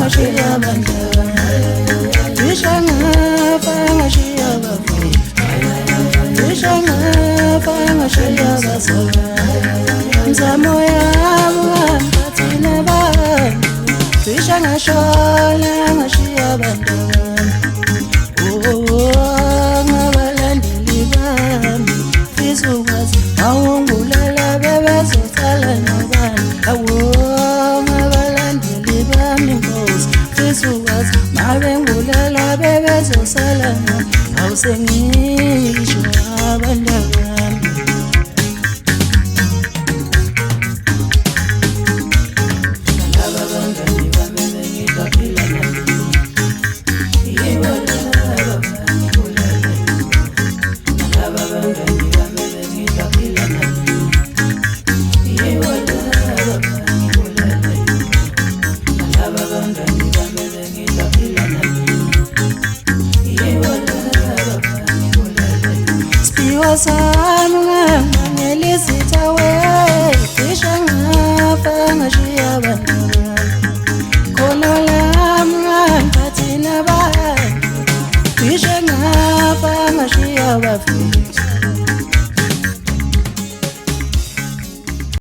ngashiya bandana Isha ngafa ngashiya bafi Isha ngafa ngashiya basala Mzamo yami ngampathile bantu Isha ngashola ngashiya bandana Ngabalandeli bami fisa ukwazi mawungulela bebezothala nobani ngabalandeli bami Nkosi fisa ukwazi mabengulela bebezosala nobani awusengisho abantwana Wasanga ngelisithawe Isha ngafa ngashiya abantu